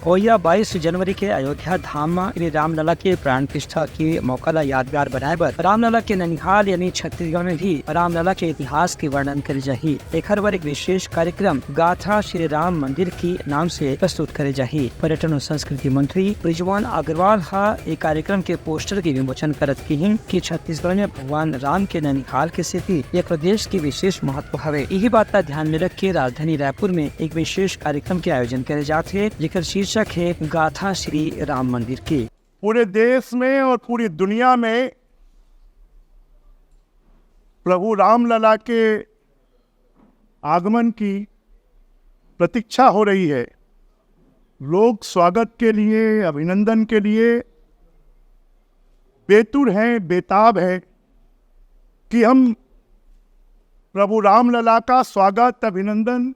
और यह 22 जनवरी के अयोध्या धाम में श्री रामलला के प्राण प्रतिष्ठा के मौका ला यादगार बनाए बर रामलला के ननिहाल यानी छत्तीसगढ़ में भी रामलला के इतिहास के वर्णन करे जाही। एक हर बार एक विशेष कार्यक्रम गाथा श्री राम मंदिर की नाम से प्रस्तुत करे जाही। पर्यटन और संस्कृति मंत्री बृजवान अग्रवाल एक कार्यक्रम के पोस्टर की विमोचन करत की कि छत्तीसगढ़ में भगवान राम के ननिहाल के स्थिति एक प्रदेश की विशेष महत्व हवे। यही बात का ध्यान में रख के राजधानी रायपुर में एक विशेष कार्यक्रम के आयोजन करे जाते हैं, जिसका शीर्षक है गाथा श्री राम मंदिर की। पूरे देश में और पूरी दुनिया में प्रभु रामलला के आगमन की प्रतीक्षा हो रही है। लोग स्वागत के लिए, अभिनंदन के लिए बेतुर हैं, बेताब है कि हम प्रभु रामलला का स्वागत, अभिनंदन,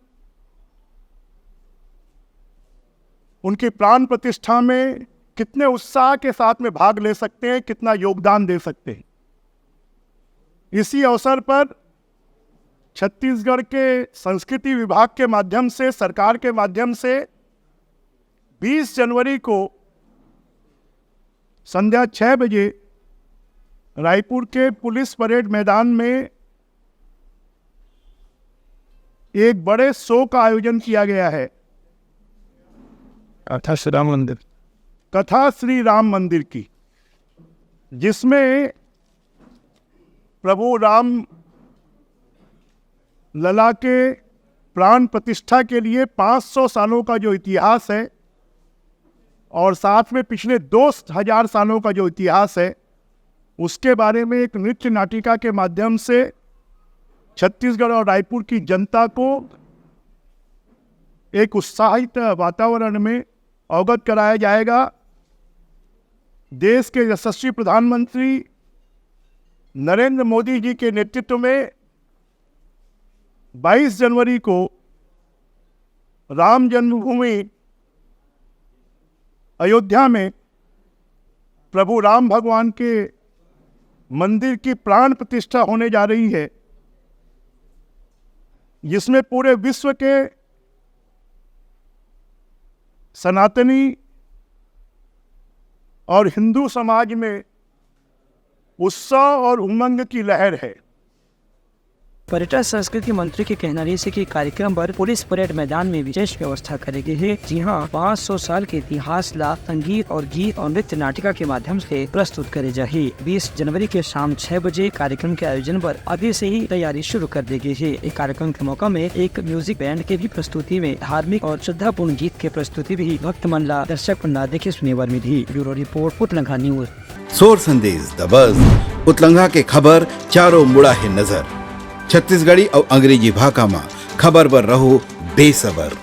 उनकी प्राण प्रतिष्ठा में कितने उत्साह के साथ में भाग ले सकते हैं, कितना योगदान दे सकते हैं। इसी अवसर पर छत्तीसगढ़ के संस्कृति विभाग के माध्यम से, सरकार के माध्यम से 20 जनवरी को संध्या 6 बजे रायपुर के पुलिस परेड मैदान में एक बड़े शो का आयोजन किया गया है। कथा श्री राम मंदिर, कथा श्री राम मंदिर की, जिसमें प्रभु राम लला के प्राण प्रतिष्ठा के लिए 500 सालों का जो इतिहास है और साथ में पिछले 2000 सालों का जो इतिहास है, उसके बारे में एक नृत्य नाटिका के माध्यम से छत्तीसगढ़ और रायपुर की जनता को एक उत्साहित वातावरण में अवगत कराया जाएगा। देश के यशस्वी प्रधानमंत्री नरेंद्र मोदी जी के नेतृत्व में 22 जनवरी को राम जन्मभूमि अयोध्या में प्रभु राम भगवान के मंदिर की प्राण प्रतिष्ठा होने जा रही है, जिसमें पूरे विश्व के सनातनी और हिंदू समाज में उत्साह और उमंग की लहर है। पर्यटन संस्कृति मंत्री के कहना रही कि कार्यक्रम पर पुलिस परेड मैदान में विशेष व्यवस्था करेगी है। जी हाँ, 500 साल के इतिहास ला संगीत और गीत और नृत्य नाटिका के माध्यम से प्रस्तुत करे जाही। 20 जनवरी के शाम 6 बजे कार्यक्रम के आयोजन पर अभी से ही तैयारी शुरू कर दी गई है। एक कार्यक्रम के मौका में एक म्यूजिक बैंड के भी प्रस्तुति में धार्मिक और श्रद्धापूर्ण गीत के प्रस्तुति भी भक्त मन ला दर्शक मन ला देखे सुने बर मिली। ब्यूरो रिपोर्ट उतलंघा न्यूज। सोर संदेश द बज़ उतलंघा के खबर चारों मुड़ा है नजर। छत्तीसगढ़ी और अंग्रेजी भाषा में खबर बर रहो बेसबर।